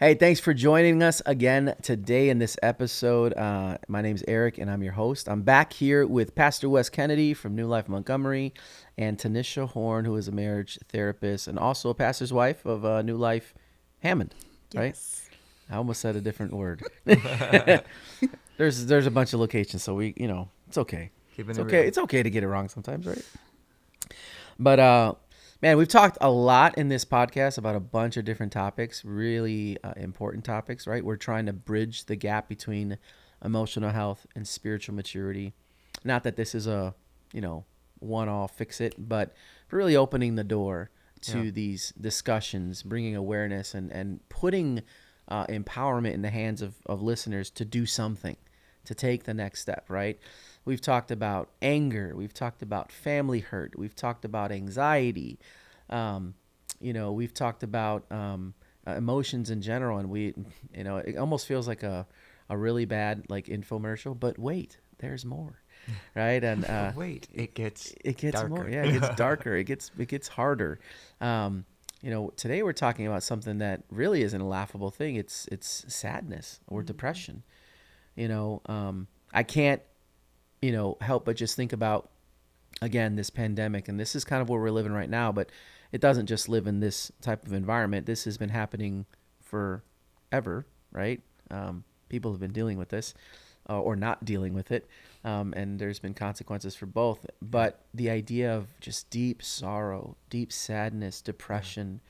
Hey, thanks for joining us again today in this episode. My name's Eric, and I'm your host. I'm back here with Pastor Wes Kennedy from New Life Montgomery and Tanisha Horn, who is a marriage therapist and also a pastor's wife of New Life Hammond, right? Yes. I almost said a different word. There's a bunch of locations, so it's okay. Keeping It's it okay. real. It's okay to get it wrong sometimes, right? But man, we've talked a lot in this podcast about a bunch of different topics, really important topics, right? We're trying to bridge the gap between emotional health and spiritual maturity. Not that this is a, one-off fix it, but really opening the door to these discussions, bringing awareness and putting empowerment in the hands of listeners to do something, to take the next step, right? We've talked about anger. We've talked about family hurt. We've talked about anxiety. We've talked about emotions in general, and it almost feels like a really bad like infomercial. But wait, there's more, right? And Wait, it gets darker. darker. Yeah, it gets darker. It gets harder. Today we're talking about something that really isn't a laughable thing. It's sadness or depression. I can't help but just think about, again, this pandemic, and this is kind of where we're living right now, but it doesn't just live in this type of environment. This has been happening forever, right? People have been dealing with this or not dealing with it, and there's been consequences for both. But the idea of just deep sorrow, deep sadness, depression,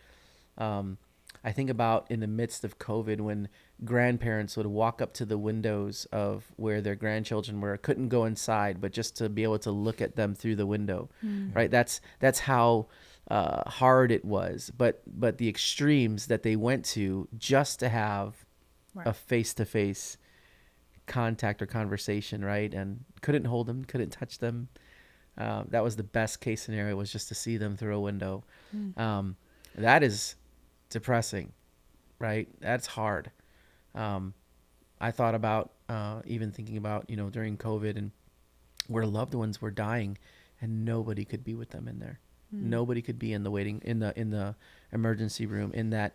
I think about in the midst of COVID when grandparents would walk up to the windows of where their grandchildren were, couldn't go inside, but just to be able to look at them through the window, right? That's how hard it was. But the extremes that they went to just to have a face-to-face contact or conversation, right? And couldn't hold them, couldn't touch them. That was the best case scenario, was just to see them through a window. That is depressing, right? That's hard. I thought about even thinking about during COVID and where loved ones were dying and nobody could be with them in there. Nobody could be in the waiting in the emergency room, in that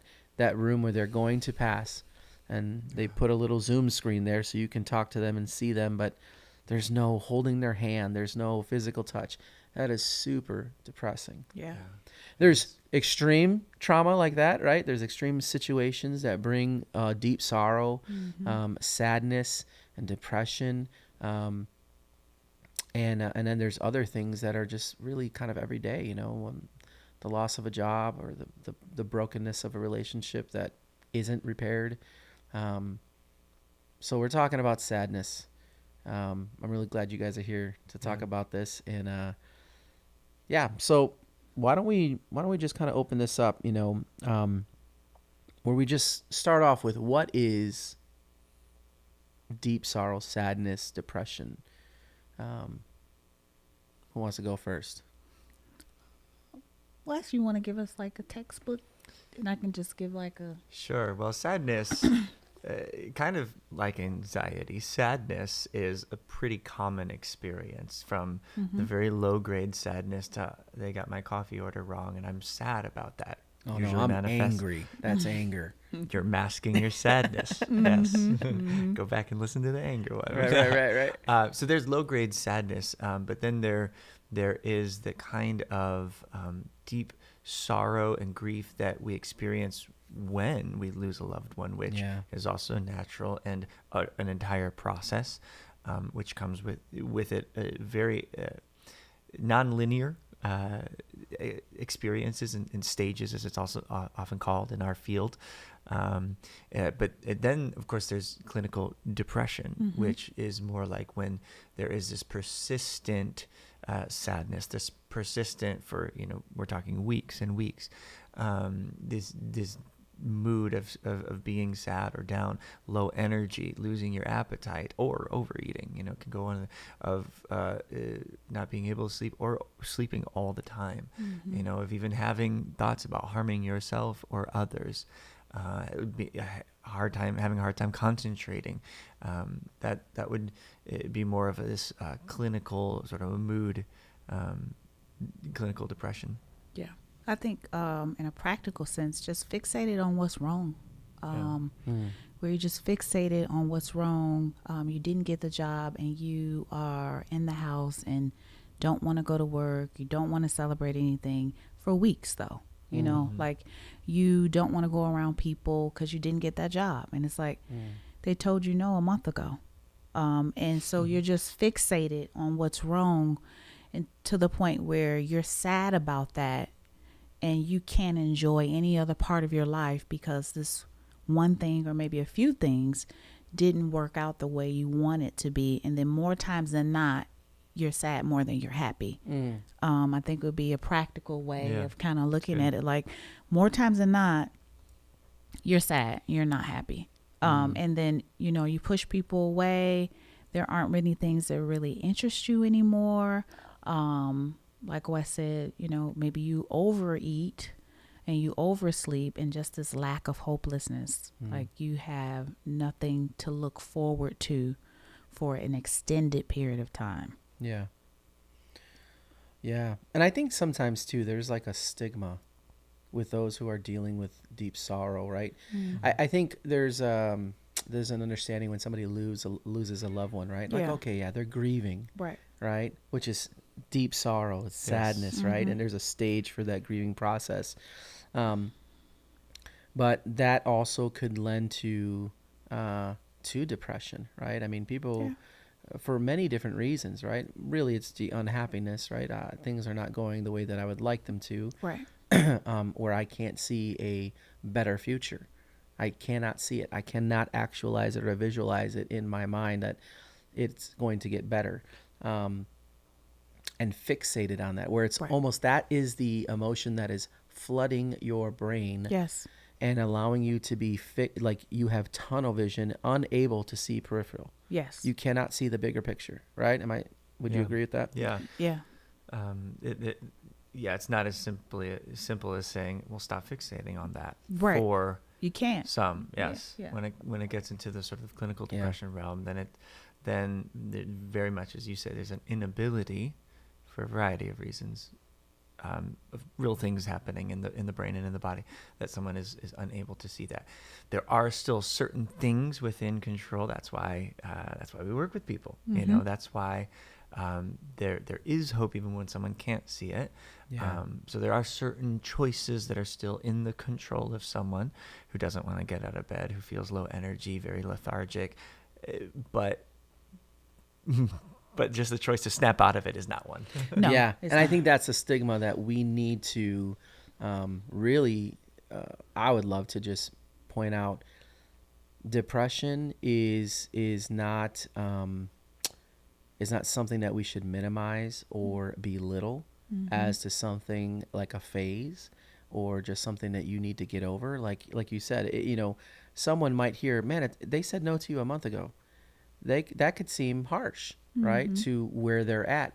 room where they're going to pass, and they put a little Zoom screen there so you can talk to them and see them, but there's no holding their hand, there's no physical touch. That is super depressing. Yeah. There's extreme trauma like that, right? There's extreme situations that bring deep sorrow, sadness, and depression. And then there's other things that are just really kind of everyday, the loss of a job or the brokenness of a relationship that isn't repaired. So we're talking about sadness. I'm really glad you guys are here to talk about this. And so why don't we just kind of open this up, where we just start off with what is deep sorrow, sadness, depression. Who wants to go first? Wes, you want to give us like a textbook, and I can just give like a. Sure. Well, sadness, kind of like anxiety, sadness is a pretty common experience, from the very low grade sadness to they got my coffee order wrong and I'm sad about that. Oh no, I'm angry. That's anger. You're masking your sadness. Yes. Go back and listen to the anger one. Right. So there's low grade sadness, but then there is the kind of deep sorrow and grief that we experience when we lose a loved one, which is also natural and an entire process, which comes with it a very non-linear experiences and stages, as it's also often called in our field. But then, of course, there's clinical depression, which is more like when there is this persistent sadness, this persistent for, we're talking weeks and weeks, this mood of being sad or down, low energy, losing your appetite, or overeating, can go on, of not being able to sleep or sleeping all the time, of even having thoughts about harming yourself or others. It would be having a hard time concentrating. That would be more of this clinical sort of a mood, clinical depression. Yeah. I think in a practical sense, just fixated on what's wrong. where you're just fixated on what's wrong. You didn't get the job and you are in the house and don't want to go to work. You don't want to celebrate anything for weeks though. You know, like you don't want to go around people because you didn't get that job. And it's like, they told you no a month ago. And so you're just fixated on what's wrong, and to the point where you're sad about that and you can't enjoy any other part of your life because this one thing or maybe a few things didn't work out the way you want it to be. And then more times than not, you're sad more than you're happy. I think it would be a practical way of kind of looking at it. Like more times than not, you're sad, you're not happy. And then, you know, you push people away. There aren't many things that really interest you anymore. Like what I said, you know, maybe you overeat and you oversleep, and just this lack of hopelessness. Like you have nothing to look forward to for an extended period of time. Yeah. Yeah. And I think sometimes too, there's like a stigma with those who are dealing with deep sorrow, right? I think there's an understanding when somebody loses a loved one, right? Like, okay, yeah, they're grieving, right? Which is deep sorrow, it's sadness, right? And there's a stage for that grieving process. But that also could lend to depression, right? I mean, people, for many different reasons, right? Really, it's the unhappiness, right? Things are not going the way that I would like them to. Right. Where I can't see a better future. I cannot see it. I cannot actualize it or visualize it in my mind that it's going to get better. And fixated on that, where it's almost, that is the emotion that is flooding your brain. Yes. And allowing you to be like you have tunnel vision, unable to see peripheral. Yes. You cannot see the bigger picture, right? Would you agree with that? Yeah. Yeah. It's not as simple as saying, well, stop fixating on that. Right. For you can't. some, yes. Yeah. When it gets into the sort of clinical depression realm, then there very much, as you say, there's an inability for a variety of reasons, of real things happening in the brain and in the body, that someone is unable to see that. There are still certain things within control. That's why we work with people. You know, that's why there is hope even when someone can't see it. So there are certain choices that are still in the control of someone who doesn't want to get out of bed, who feels low energy, very lethargic, but just the choice to snap out of it is not one. No, yeah. And not. I think that's a stigma that we need to really, I would love to just point out. Depression is not something that we should minimize or belittle as to something like a phase or just something that you need to get over. Like you said, someone might hear, man, they said no to you a month ago. That could seem harsh, right? To where they're at,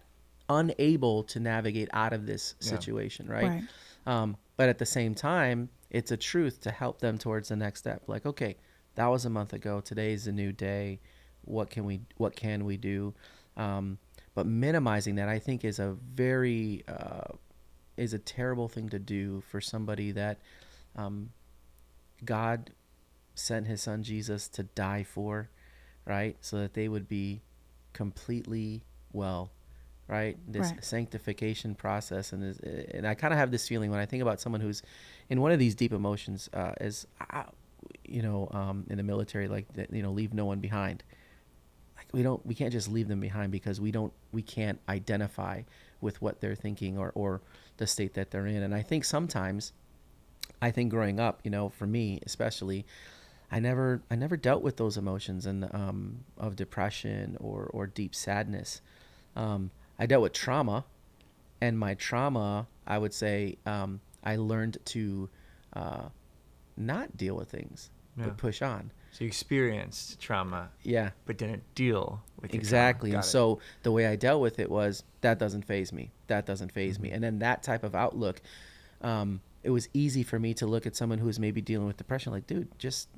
unable to navigate out of this situation, right? But at the same time, it's a truth to help them towards the next step. Like, okay, that was a month ago. Today's a new day. What can we do? But minimizing that, I think, is a very is a terrible thing to do for somebody that God sent His Son Jesus to die for, right? So that they would be completely well, right? This sanctification process, and I kind of have this feeling when I think about someone who's in one of these deep emotions, in the military, like leave no one behind. We can't just leave them behind because we can't identify with what they're thinking or the state that they're in. And I think sometimes, growing up, for me especially, I never dealt with those emotions and of depression or deep sadness. I dealt with trauma, and my trauma, I would say, I learned to not deal with things, but push on. So you experienced trauma, but didn't deal with your exactly. trauma. And so the way I dealt with it was, that doesn't faze me. That doesn't faze me. And then that type of outlook, it was easy for me to look at someone who was maybe dealing with depression, like, dude, just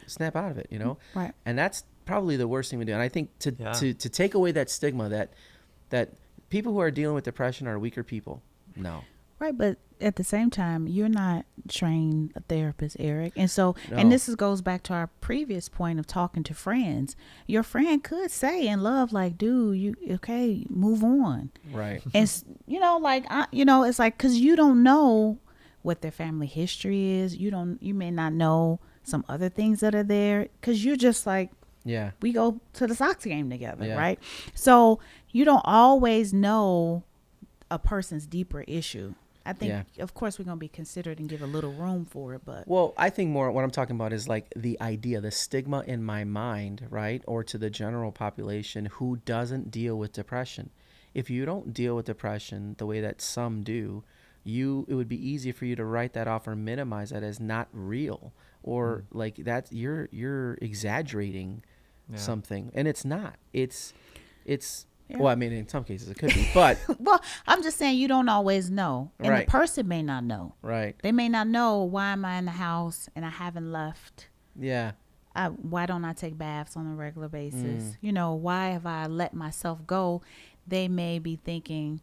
snap out of it, Right. And that's probably the worst thing we do. And I think to take away that stigma that people who are dealing with depression are weaker people. No. Right, but at the same time, you're not trained a therapist, Eric. And so, No. and this goes back to our previous point of talking to friends. Your friend could say in love, like, dude, you okay, move on. Right. And, like, it's like, because you don't know what their family history is. You may not know some other things that are there because you're just like, Yeah. we go to the Sox game together, Yeah. right? So you don't always know a person's deeper issue. I think, of course, we're going to be considerate and give a little room for it, but Well, I think more what I'm talking about is like the idea, the stigma in my mind, right? Or to the general population who doesn't deal with depression. If you don't deal with depression the way that some do, it would be easy for you to write that off or minimize that as not real, or like that you're exaggerating something, and it's not. It's well, I mean, in some cases it could be, but well, I'm just saying you don't always know, and Right. the person may not know. right, They may not know, why am I in the house and I haven't left? yeah, Why don't I take baths on a regular basis? Why have I let myself go? They may be thinking,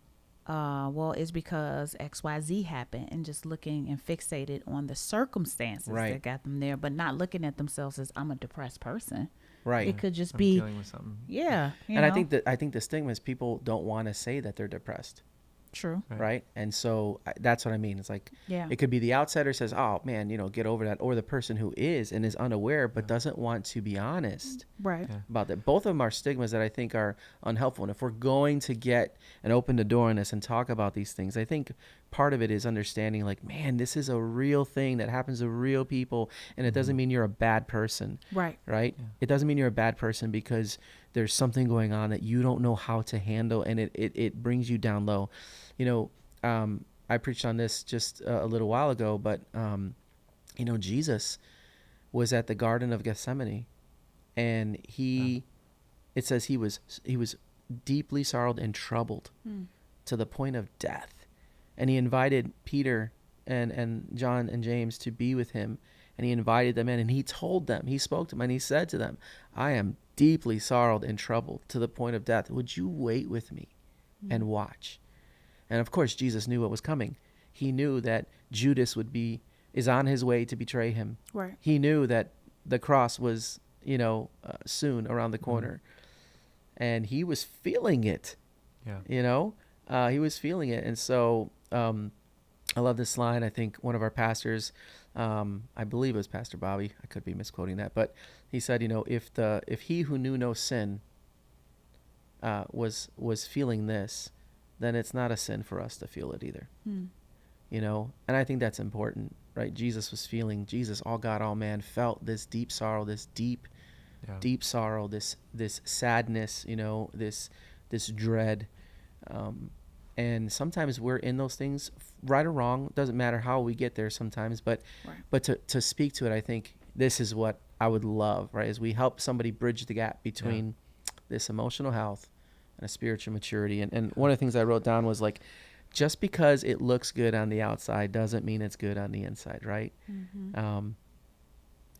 well, it's because XYZ happened, and just looking and fixated on the circumstances Right. that got them there, but not looking at themselves as, I'm a depressed person. right. It could just I'm be, dealing with something. yeah. And I think the stigma is people don't want to say that they're depressed. True. Right. And so that's what I mean. It's like, Yeah. it could be the outsider says, oh man, get over that. Or the person who is and is unaware, but doesn't want to be honest Right. Yeah. about that. Both of them are stigmas that I think are unhelpful. And if we're going to get and open the door on this and talk about these things, I think part of it is understanding like, man, this is a real thing that happens to real people. And it doesn't mean you're a bad person. Right. Right. Yeah. It doesn't mean you're a bad person because there's something going on that you don't know how to handle. And it brings you down low. I preached on this just a little while ago, but, Jesus was at the Garden of Gethsemane, and it says he was deeply sorrowed and troubled to the point of death. And he invited Peter and John and James to be with him, and he invited them in, and he spoke to them, and he said to them, I am deeply sorrowed and troubled to the point of death. Would you wait with me and watch? And of course, Jesus knew what was coming. He knew that Judas is on his way to betray him. Right. He knew that the cross was, soon around the corner. And he was feeling it, Yeah. he was feeling it. And so I love this line. I think one of our pastors, I believe it was Pastor Bobby, I could be misquoting that, but he said, if he who knew no sin was feeling this, then it's not a sin for us to feel it either. And I think that's important, right? Jesus, all God, all man, felt this deep sorrow, this deep sorrow, this sadness, this dread. And sometimes we're in those things, right or wrong, doesn't matter how we get there sometimes, but to speak to it, I think this is what I would love, right? As we help somebody bridge the gap between this emotional health and a spiritual maturity. And one of the things I wrote down was like, just because it looks good on the outside doesn't mean it's good on the inside, right?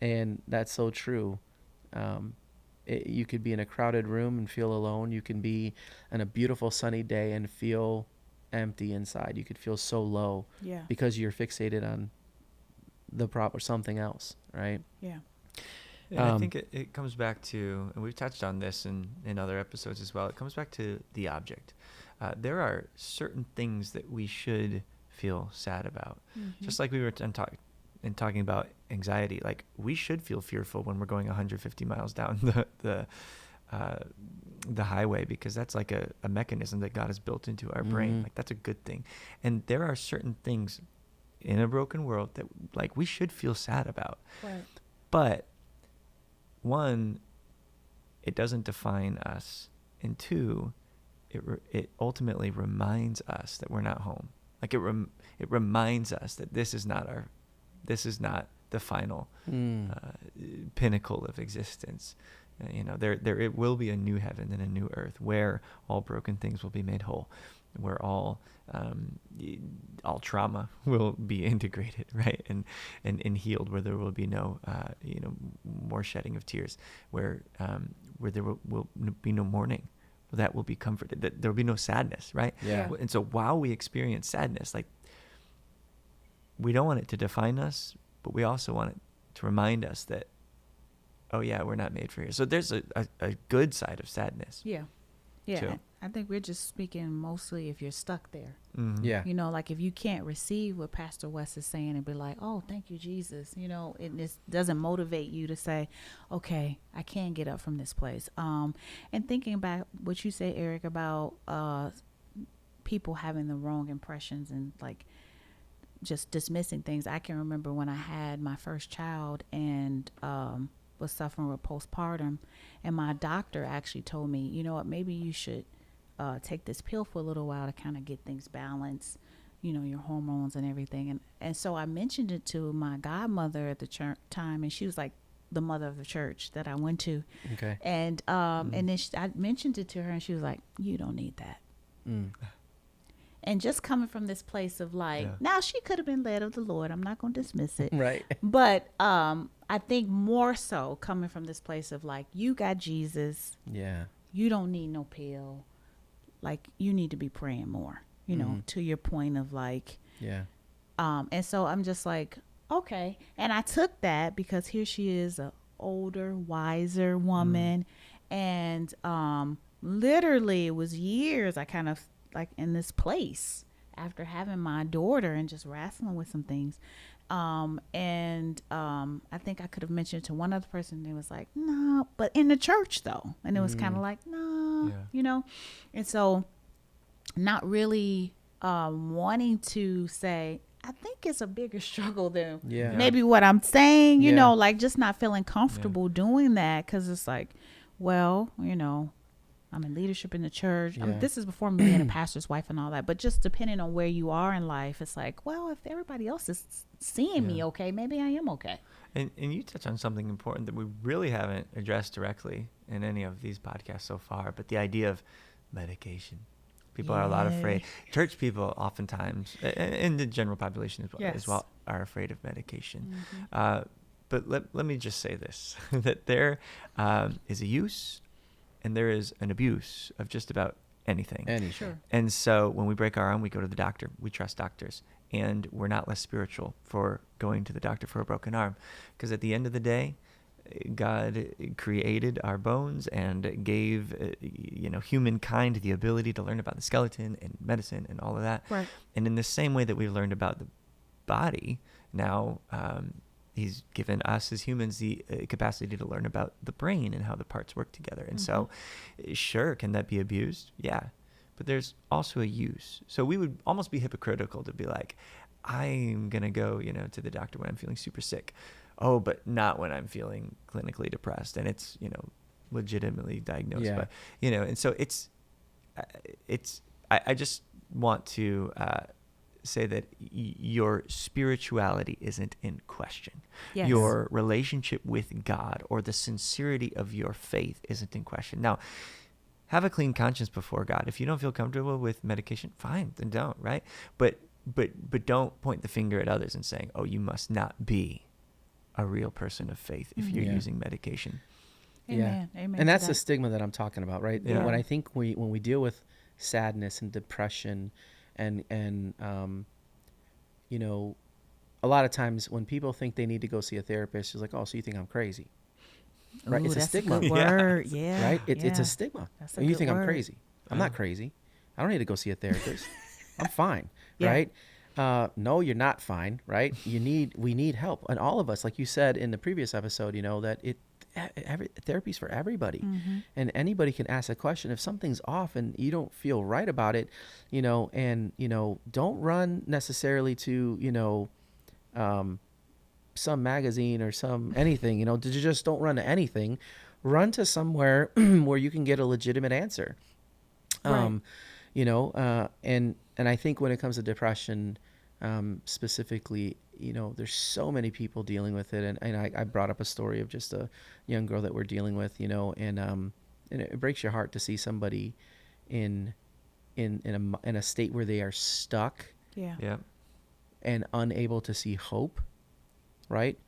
And that's so true. You could be in a crowded room and feel alone. You can be on a beautiful sunny day and feel empty inside. You could feel so low because you're fixated on the or something else, right? Yeah. And I think it comes back to, and we've touched on this in other episodes as well, it comes back to the object. There are certain things that we should feel sad about. Just like we were talking about anxiety, like we should feel fearful when we're going 150 miles down the highway, because that's like a mechanism that God has built into our brain. Like that's a good thing. And there are certain things in a broken world that like we should feel sad about. Right. But one, it doesn't define us, and two, it ultimately reminds us that we're not home. Like it reminds us that this is not the final pinnacle of existence. There it will be a new heaven and a new earth where all broken things will be made whole, where all trauma will be integrated, right, and healed, where there will be no more shedding of tears, where there will be no mourning, that will be comforted, that there will be no sadness, right? Yeah. And so while we experience sadness, like we don't want it to define us, but we also want it to remind us that, oh yeah, we're not made for here. So there's a good side of sadness. Yeah. Yeah. Too. I think we're just speaking mostly if you're stuck there. Mhm. Yeah. You know, like if you can't receive what Pastor West is saying and be like, oh, thank you, Jesus. You know, it just doesn't motivate you to say, okay, I can get up from this place. And thinking about what you say, Eric, about people having the wrong impressions and like just dismissing things. I can remember when I had my first child and was suffering with postpartum, and my doctor actually told me, you know what, maybe you should take this pill for a little while to kind of get things balanced, you know, your hormones and everything. And so I mentioned it to my godmother at the time, and she was like the mother of the church that I went to. Okay. And and then I mentioned it to her, and she was like, you don't need that. Mm. And just coming from this place of like, Yeah. now she could have been led of the Lord. I'm not going to dismiss it. Right. But I think more so coming from this place of like, you got Jesus. Yeah. You don't need no pill. Like, you need to be praying more, you know, to your point of like, Yeah. and so I'm just like, okay. And I took that because here she is, a older, wiser woman. And literally it was years I kind of like in this place after having my daughter and just wrestling with some things. I think I could have mentioned it to one other person. They was like, no, but in the church though. And it was kind of like, no, Yeah. you know? And so not really wanting to say, I think it's a bigger struggle than Yeah. maybe what I'm saying, you Yeah. know, like just not feeling comfortable doing that. 'Cause it's like, well, you know, I'm in leadership in the church. I mean, Yeah. this is before me being a pastor's wife and all that. But just depending on where you are in life, it's like, well, if everybody else is seeing me Yeah. okay, maybe I am okay. And you touch on something important that we really haven't addressed directly in any of these podcasts so far, but the idea of medication. People are a lot afraid. Church people oftentimes, and the general population as well, are afraid of medication. But let me just say this, that there is a use and there is an abuse of just about anything. Anything. And so when we break our arm, we go to the doctor. We trust doctors. And we're not less spiritual for going to the doctor for a broken arm. Because at the end of the day, God created our bones and gave humankind the ability to learn about the skeleton and medicine and all of that. Right. And in the same way that we learned about the body, now he's given us as humans the capacity to learn about the brain and how the parts work together. And so, sure, can that be abused? Yeah. But there's also a use. So we would almost be hypocritical to be like, I'm going to go, to the doctor when I'm feeling super sick. Oh, but not when I'm feeling clinically depressed and it's, legitimately diagnosed. Yeah. But, and so I just want to say that your spirituality isn't in question. Yes. Your relationship with God or the sincerity of your faith isn't in question. Now, have a clean conscience before God. If you don't feel comfortable with medication, fine, then don't, right? But don't point the finger at others and saying, "Oh, you must not be a real person of faith if you're Yeah. using medication." Amen. Amen. And to that's that. the stigma that I'm talking about, right? Yeah. When I think when we deal with sadness and depression and a lot of times when people think they need to go see a therapist, it's like, oh, so you think I'm crazy, right? Ooh, It's a that's stigma, good Yeah. word. Yeah. right? It's yeah. a stigma. That's a You good think I'm word. crazy. I'm not crazy. I don't need to go see a therapist. I'm fine, Yeah. right? No, you're not fine, right? We need help. And all of us, like you said in the previous episode, that therapy's for everybody. And anybody can ask a question. If something's off and you don't feel right about it, don't run necessarily to, some magazine or anything, just don't run to anything. Run to somewhere where you can get a legitimate answer. Right. And I think when it comes to depression, specifically, there's so many people dealing with it. And I brought up a story of just a young girl that we're dealing with, and it breaks your heart to see somebody in a state where they are stuck Yeah. Yeah. and unable to see hope, right?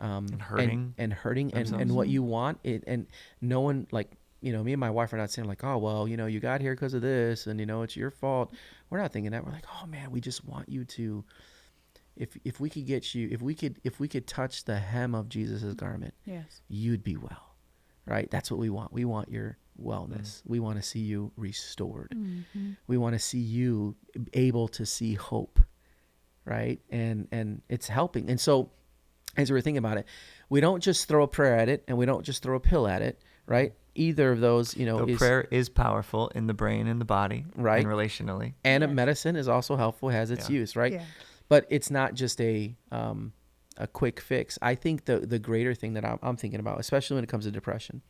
And hurting. and hurting and themselves. what you want it, and no one, like, me and my wife are not saying like, oh, well, you got here because of this and it's your fault. We're not thinking that. We're like, oh man, we just want you to if we could get you, if we could touch the hem of Jesus's garment, Yes. you'd be well, right? That's what we want. We want your wellness. We want to see you restored. Mm-hmm. We want to see you able to see hope, right? And it's helping. And so as we were thinking about it, we don't just throw a prayer at it, and we don't just throw a pill at it, right? Either of those, Though prayer is powerful in the brain and the body, right, and relationally. and Yes. medicine is also helpful, has its Yeah. use, right? Yeah. But it's not just a quick fix. I think the greater thing that I'm thinking about, especially when it comes to depression,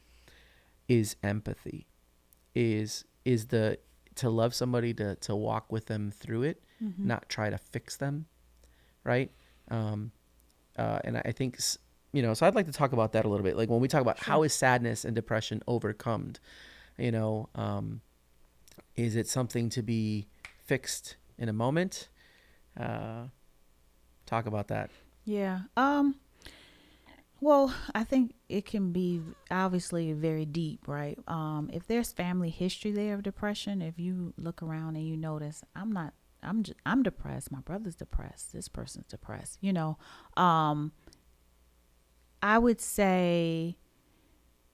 is empathy. Is to love somebody, to walk with them through it, Mm-hmm. not try to fix them, right? And I think, so I'd like to talk about that a little bit. Like when we talk about how is sadness and depression overcome, is it something to be fixed in a moment? Talk about that. Yeah. Well, I think it can be obviously very deep, right? If there's family history there of depression, if you look around and you notice, I'm depressed. My brother's depressed. This person's depressed. I would say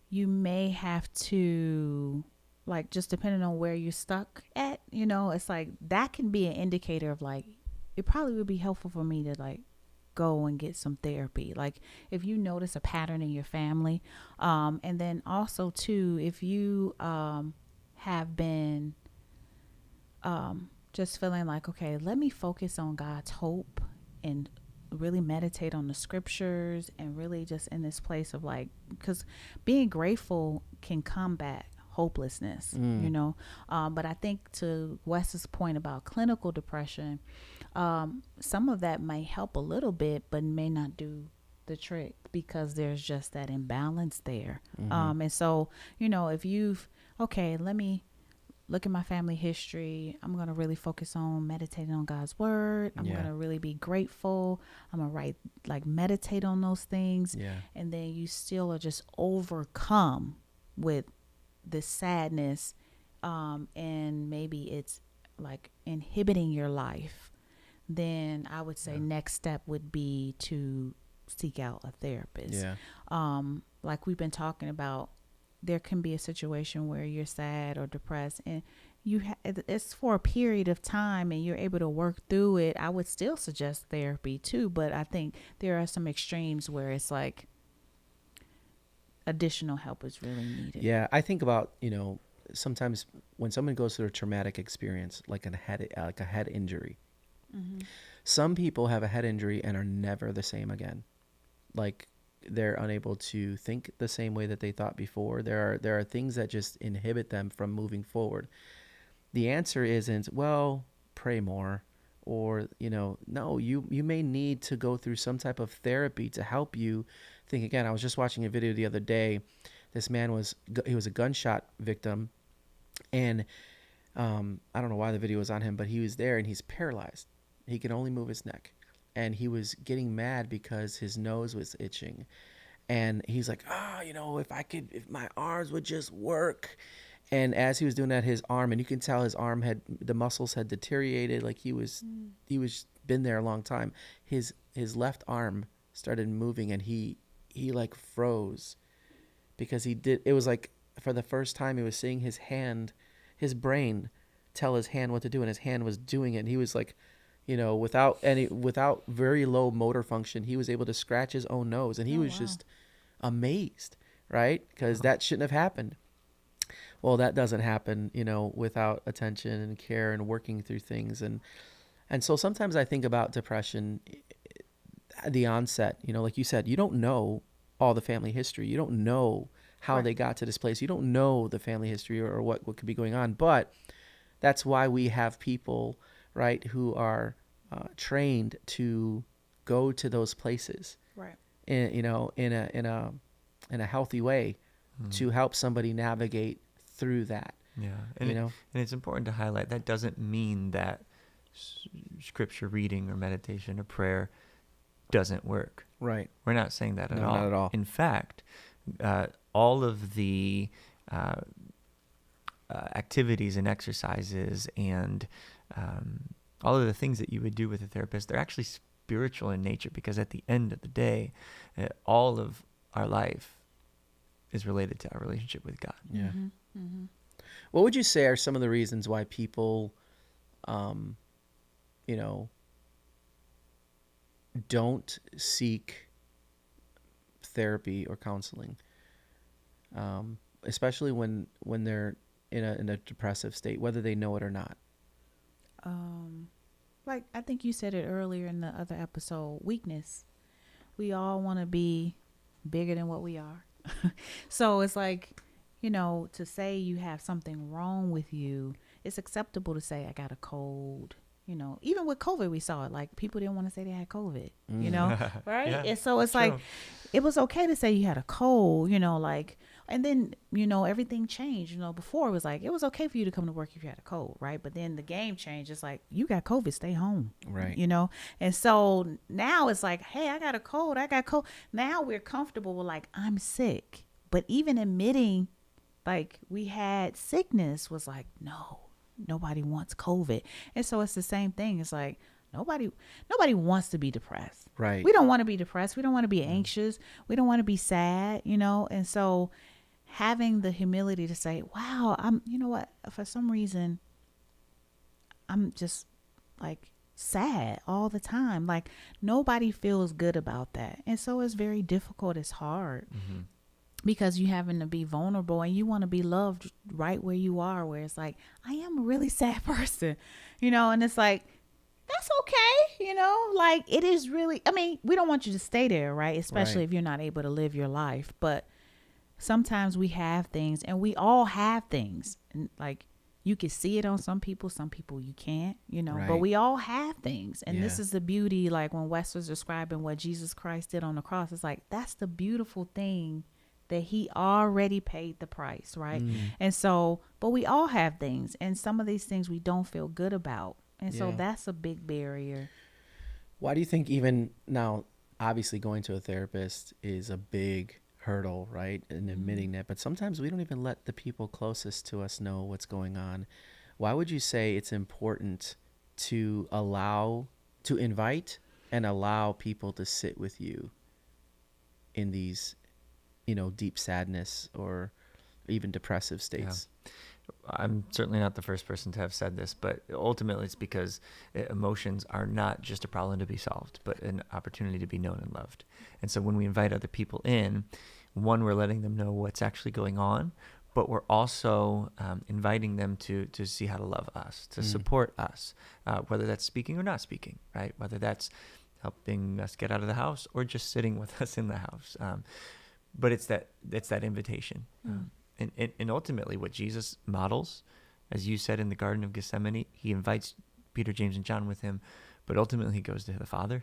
you may have to, like, just depending on where you're stuck at, it's like that can be an indicator of like, it probably would be helpful for me to like go and get some therapy. Like if you notice a pattern in your family, and then also too, if you have been just feeling like, okay, let me focus on God's hope and really meditate on the scriptures and really just in this place of like, because being grateful can combat hopelessness, but I think to Wes's point about clinical depression, some of that might help a little bit but may not do the trick because there's just that imbalance there. And so if let me look at my family history. I'm going to really focus on meditating on God's word. I'm going to really be grateful. I'm going to meditate on those things. Yeah. And then you still are just overcome with this sadness. And maybe it's like inhibiting your life. Then I would say next step would be to seek out a therapist. Yeah. Like we've been talking about, there can be a situation where you're sad or depressed and it's for a period of time and you're able to work through it. I would still suggest therapy too, but I think there are some extremes where it's like additional help is really needed. Yeah. I think about, sometimes when someone goes through a traumatic experience, like a head injury, some people have a head injury and are never the same again. Like, they're unable to think the same way that they thought before. There are things that just inhibit them from moving forward. The answer isn't, well, pray more, or, no, you may need to go through some type of therapy to help you think again. I was just watching a video the other day. This man was a gunshot victim, and I don't know why the video was on him, but he was there and he's paralyzed. He can only move his neck. And he was getting mad because his nose was itching. And he's like, if my arms would just work. And as he was doing that, his arm, and you can tell his arm the muscles had deteriorated. Like he was been there a long time. His left arm started moving and he like froze because it was like for the first time he was seeing his brain tell his hand what to do, and his hand was doing it. And he was like, without very low motor function, he was able to scratch his own nose, and he was just amazed, right? Because that shouldn't have happened. Well, that doesn't happen, without attention and care and working through things. And so sometimes I think about depression, the onset, like you said, you don't know all the family history. You don't know how they got to this place. You don't know the family history or what could be going on. But that's why we have people, right, who are trained to go to those places, right? In a healthy way, to help somebody navigate through that. Yeah, and it's important to highlight that doesn't mean that scripture reading or meditation or prayer doesn't work. Right. We're not saying that at all. Not at all. In fact, all of the activities and exercises and all of the things that you would do with a therapist, they're actually spiritual in nature, because at the end of the day, all of our life is related to our relationship with God. Yeah. Mm-hmm. Mm-hmm. What would you say are some of the reasons why people, you know, don't seek therapy or counseling, especially when they're in a depressive state, whether they know it or not? Like I think you said it earlier in the other episode, weakness. We all want to be bigger than what we are. So it's like, you know, to say you have something wrong with you, it's acceptable to say I got a cold. You know, even with COVID, we saw it. Like people didn't want to say they had COVID, you know, right? Yeah, And so it's true. like, it was okay to say you had a cold, you know, like, and then, you know, everything changed. You know, before it was like, it was okay for you to come to work if you had a cold, right? But then the game changed. It's like, you got COVID, stay home. Right. You know? And so now it's like, hey, I got a cold. Now we're comfortable with like, I'm sick. But even admitting like we had sickness was like, no, nobody wants COVID. And so it's the same thing. It's like, nobody wants to be depressed. Right. We don't want to be depressed. We don't want to be anxious. We don't want to be sad, you know? And so having the humility to say, wow, you know what, for some reason, I'm just like sad all the time. Like nobody feels good about that. And so it's very difficult. It's hard because you having to be vulnerable and you want to be loved right where you are, where it's like, I am a really sad person, you know? And it's like, that's okay. You know, like it is really, I mean, we don't want you to stay there, right? Especially if you're not able to live your life. But sometimes we have things, and we all have things. And like you can see it on some people you can't, you know, but we all have things. And this is the beauty, like when Wes was describing what Jesus Christ did on the cross, it's like, that's the beautiful thing, that he already paid the price, right? And so, but we all have things, and some of these things we don't feel good about. And so that's a big barrier. Why do you think, even now, obviously going to a therapist is a big hurdle, right? And admitting that, but sometimes we don't even let the people closest to us know what's going on. Why would you say it's important to invite and allow people to sit with you in these, you know, deep sadness or even depressive states? I'm certainly not the first person to have said this, but ultimately it's because emotions are not just a problem to be solved, but an opportunity to be known and loved. And so when we invite other people in, one, we're letting them know what's actually going on, but we're also inviting them to see how to love us, to support us, whether that's speaking or not speaking, right? Whether that's helping us get out of the house or just sitting with us in the house. But it's that invitation. And ultimately what Jesus models, as you said in the Garden of Gethsemane, he invites Peter, James, and John with him, but ultimately he goes to the Father.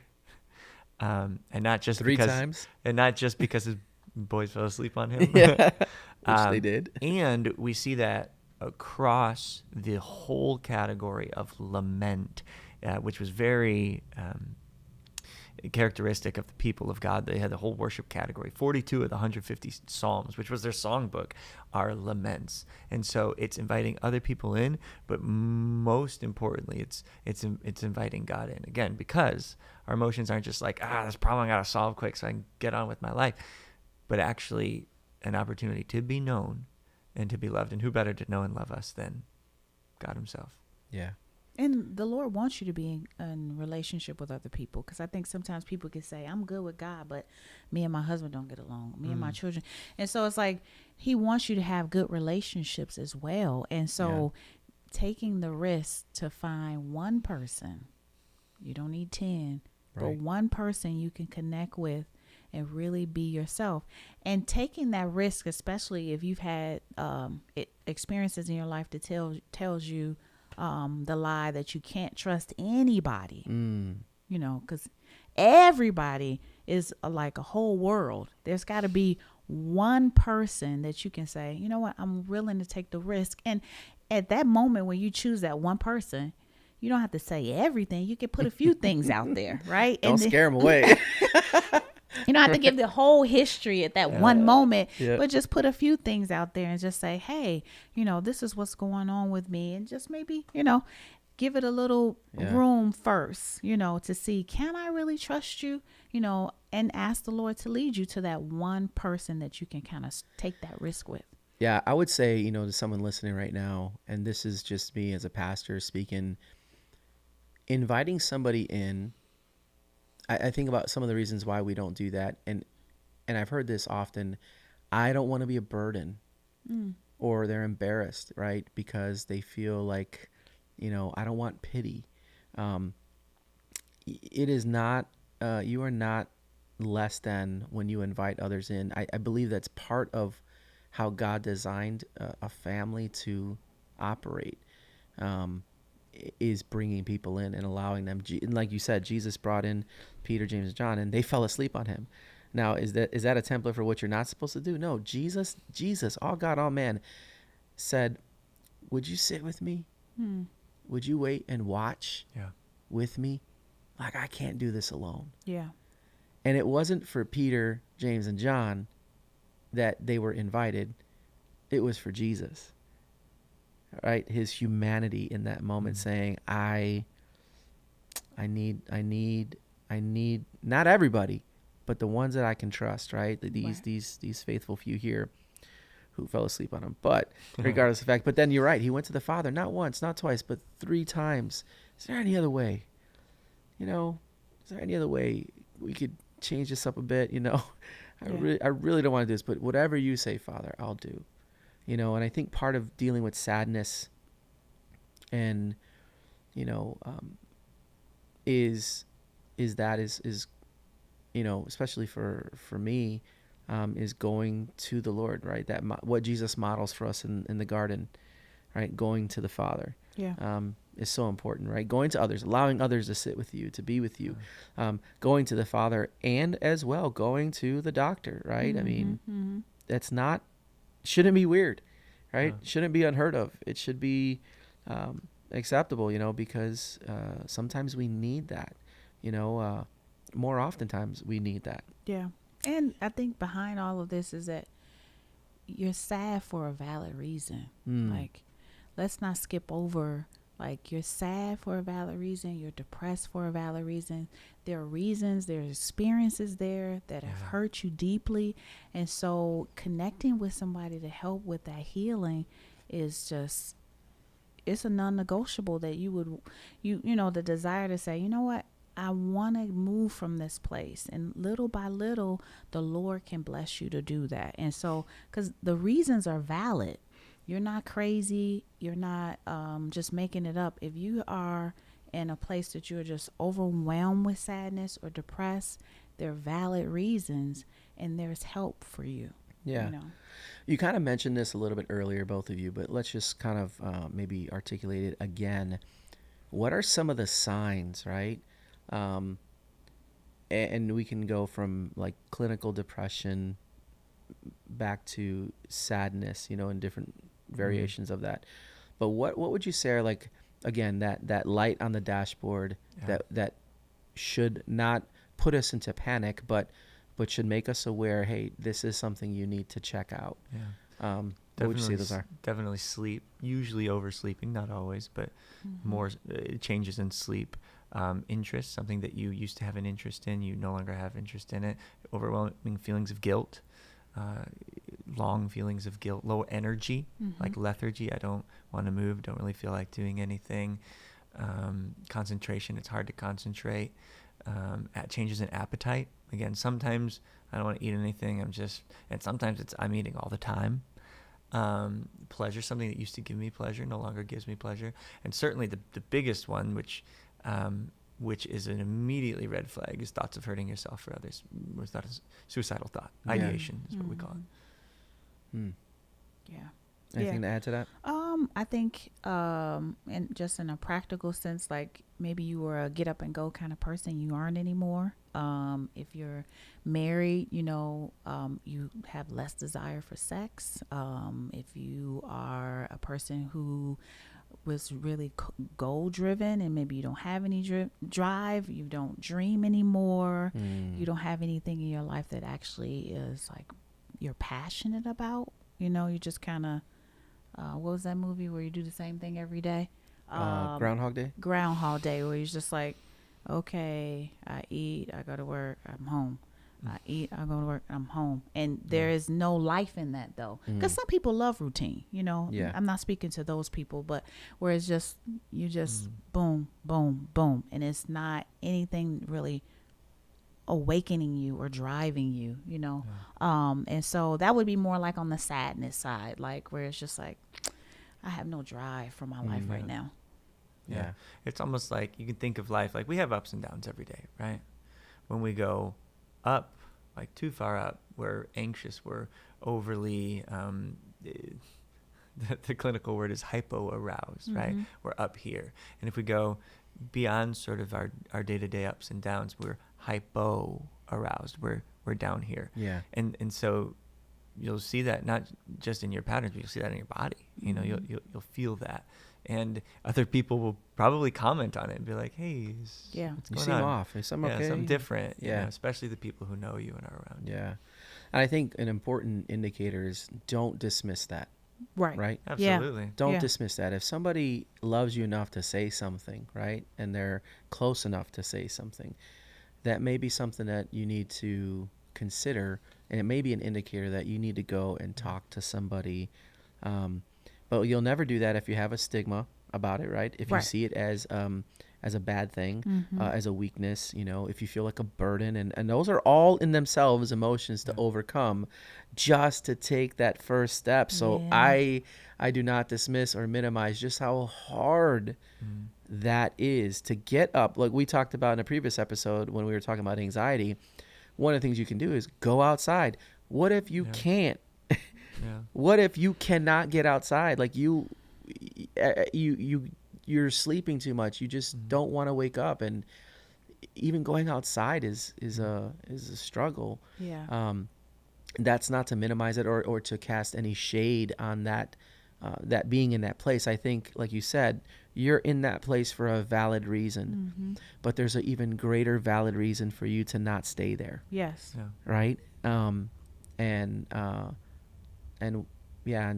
And not just three times, and not just because his boys fell asleep on him. Which they did. And we see that across the whole category of lament, which was very characteristic of the people of God. They had the whole worship category. 42 of the 150 Psalms, which was their songbook, are laments. And so it's inviting other people in, but most importantly, it's inviting God in. Again, because our emotions aren't just like, this problem I got to solve quick so I can get on with my life, but actually an opportunity to be known and to be loved. And who better to know and love us than God himself? Yeah. And the Lord wants you to be in relationship with other people, because I think sometimes people can say, I'm good with God, but me and my husband don't get along, me and my children. And so it's like he wants you to have good relationships as well. And so taking the risk to find one person, you don't need 10, but one person you can connect with and really be yourself. And taking that risk, especially if you've had experiences in your life that tells you the lie that you can't trust anybody, you know, because everybody is like a whole world. There's got to be one person that you can say, you know what, I'm willing to take the risk. And at that moment when you choose that one person, you don't have to say everything. You can put a few things out there, right? Don't scare them away. You don't have to give the whole history at that one moment, but just put a few things out there and just say, hey, you know, this is what's going on with me. And just maybe, you know, give it a little Yeah. room first, to see, can I really trust you, and ask the Lord to lead you to that one person that you can kind of take that risk with. Yeah, I would say, to someone listening right now, and this is just me as a pastor speaking, inviting somebody in. I think about some of the reasons why we don't do that, and I've heard this often. I don't want to be a burden, or they're embarrassed, right? Because they feel like, I don't want pity. Um, it is not. You are not less than when you invite others in. I believe that's part of how God designed a family to operate. Um, is bringing people in and allowing them. And like you said, Jesus brought in Peter, James, and John, and they fell asleep on him. Now, is that a template for what you're not supposed to do? No, Jesus, all God, all man, said, "Would you sit with me? Would you wait and watch with me? Like, I can't do this alone." Yeah. And it wasn't for Peter, James, and John that they were invited. It was for Jesus. Right, his humanity in that moment, saying, I need not everybody, but the ones that I can trust, right? These faithful few here who fell asleep on him. But regardless of the fact, but then you're right, he went to the Father not once, not twice, but 3 times. Is there any other way? Is there any other way we could change this up a bit? I really don't want to do this, but whatever you say, Father, I'll do. And I think part of dealing with sadness and, is especially for me, is going to the Lord, right? What Jesus models for us in the garden, right? Going to the Father. Yeah. Is so important, right? Going to others, allowing others to sit with you, to be with you, going to the Father, and as well going to the doctor, right? I mean, that's shouldn't be weird, right? Shouldn't be unheard of. It should be acceptable, because sometimes we need that, more oftentimes we need that. Yeah. And I think behind all of this is that you're sad for a valid reason. Like, let's not skip over, like, you're sad for a valid reason. You're depressed for a valid reason. There are reasons, there's experiences there that have hurt you deeply. And so connecting with somebody to help with that healing is just, it's a non-negotiable that the desire to say, you know what, I want to move from this place. And little by little, the Lord can bless you to do that. And so, because the reasons are valid. You're not crazy. You're not just making it up. If you are in a place that you're just overwhelmed with sadness or depressed, there are valid reasons and there's help for you. Yeah. You kind of mentioned this a little bit earlier, both of you, but let's just kind of maybe articulate it again. What are some of the signs, right? And we can go from like clinical depression back to sadness, in different variations of that. But what would you say are, like, again, that light on the dashboard that should not put us into panic, but should make us aware, hey, this is something you need to check out. What would you say those are? Definitely sleep, usually oversleeping, not always, but more changes in sleep. Interest, something that you used to have an interest in, you no longer have interest in it. Overwhelming feelings of guilt. Long feelings of guilt, low energy, like lethargy. I don't want to move, don't really feel like doing anything. Concentration, it's hard to concentrate. Changes in appetite. Again, sometimes I don't want to eat anything. And sometimes I'm eating all the time. Pleasure, something that used to give me pleasure, no longer gives me pleasure. And certainly the biggest one, which is an immediately red flag, is thoughts of hurting yourself or others. It's not a suicidal thought. Ideation is what we call it. Yeah. Anything to add to that? I think, and just in a practical sense, like maybe you were a get up and go kind of person, you aren't anymore. If you're married, you have less desire for sex. If you are a person who was really goal driven and maybe you don't have any drive, you don't dream anymore, you don't have anything in your life that actually is like you're passionate about, you just kind of what was that movie where you do the same thing every day? Groundhog Day. Groundhog Day, where you're just like, okay, I eat, I go to work, I'm home. I eat, I go to work, I'm home. And there is no life in that, though. Because some people love routine, you know. Yeah. I'm not speaking to those people, but where it's just, you just boom, boom, boom. And it's not anything really awakening you or driving you, you know. And so that would be more like on the sadness side, like where it's just like, I have no drive for my life right now. Yeah. It's almost like you can think of life like we have ups and downs every day, right? When we go up, like too far up, we're anxious, we're overly, the clinical word is hypo-aroused, right? We're up here. And if we go beyond sort of our day-to-day ups and downs, we're hypo-aroused, we're down here. Yeah. And so you'll see that not just in your patterns, but you'll see that in your body. You know, you'll feel that. And other people will probably comment on it and be like, hey, what's You going seem on? off. Is something okay? Something different. Yeah. You know, especially the people who know you and are around you. Yeah. And I think an important indicator is don't dismiss that. Right? Absolutely. Don't dismiss that. If somebody loves you enough to say something, right, and they're close enough to say something, that may be something that you need to consider, and it may be an indicator that you need to go and talk to somebody. But you'll never do that if you have a stigma about it, right? If you see it as a bad thing, as a weakness, you know, if you feel like a burden, and those are all in themselves emotions to overcome, just to take that first step. So I do not dismiss or minimize just how hard that is to get up. Like we talked about in a previous episode when we were talking about anxiety, one of the things you can do is go outside. What if you can't? What if you cannot get outside? Like you're sleeping too much. You just don't want to wake up, and even going outside is a struggle. That's not to minimize it or to cast any shade on that being in that place. I think, like you said, you're in that place for a valid reason, but there's an even greater valid reason for you to not stay there. Yes. Right. And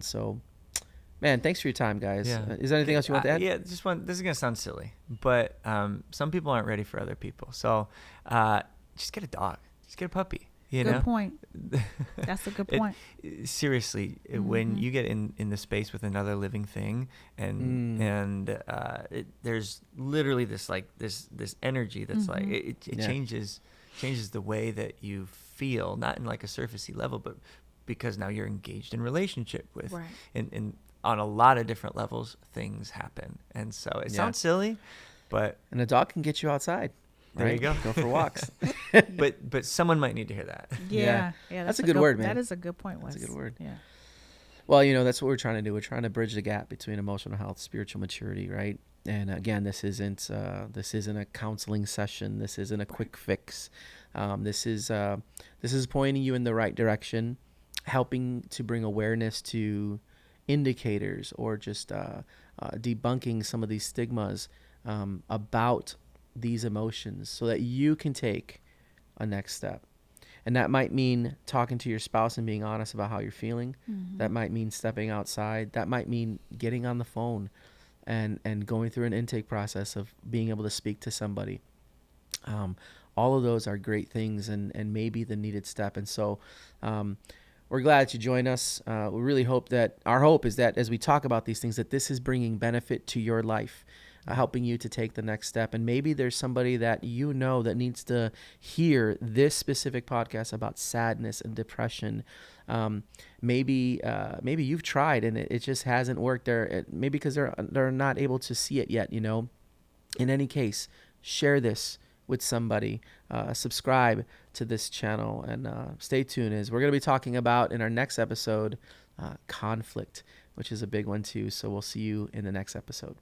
so, man, thanks for your time, guys. Is there anything else you want to add? Just one. This is gonna sound silly, but some people aren't ready for other people. So just get a dog. Just get a puppy. You know? Good point. That's a good point. Seriously, when you get in the space with another living thing, and there's literally this energy that's like it changes the way that you feel, not in like a surfacey level, but because now you're engaged in relationship with, and on a lot of different levels, things happen. And so it sounds silly, but and a dog can get you outside. There you go. Go for walks. but someone might need to hear that. Yeah. That's a good word, man. That is a good point, Wes. That's a good word. Yeah. Well, you know, that's what we're trying to do. We're trying to bridge the gap between emotional health, spiritual maturity, right? And again, this isn't a counseling session. This isn't a quick fix. This is pointing you in the right direction, helping to bring awareness to indicators, or just debunking some of these stigmas about these emotions, so that you can take a next step. And that might mean talking to your spouse and being honest about how you're feeling. That might mean stepping outside. That might mean getting on the phone and going through an intake process of being able to speak to somebody. All of those are great things and maybe the needed step. And so we're glad that you join us. We really hope that, our hope is that as we talk about these things, that this is bringing benefit to your life, helping you to take the next step. And maybe there's somebody that you know that needs to hear this specific podcast about sadness and depression. Maybe you've tried and it just hasn't worked there. Maybe because they're not able to see it yet, you know. In any case, share this with somebody, subscribe to this channel, and stay tuned, as we're going to be talking about in our next episode, conflict, which is a big one too. So we'll see you in the next episode.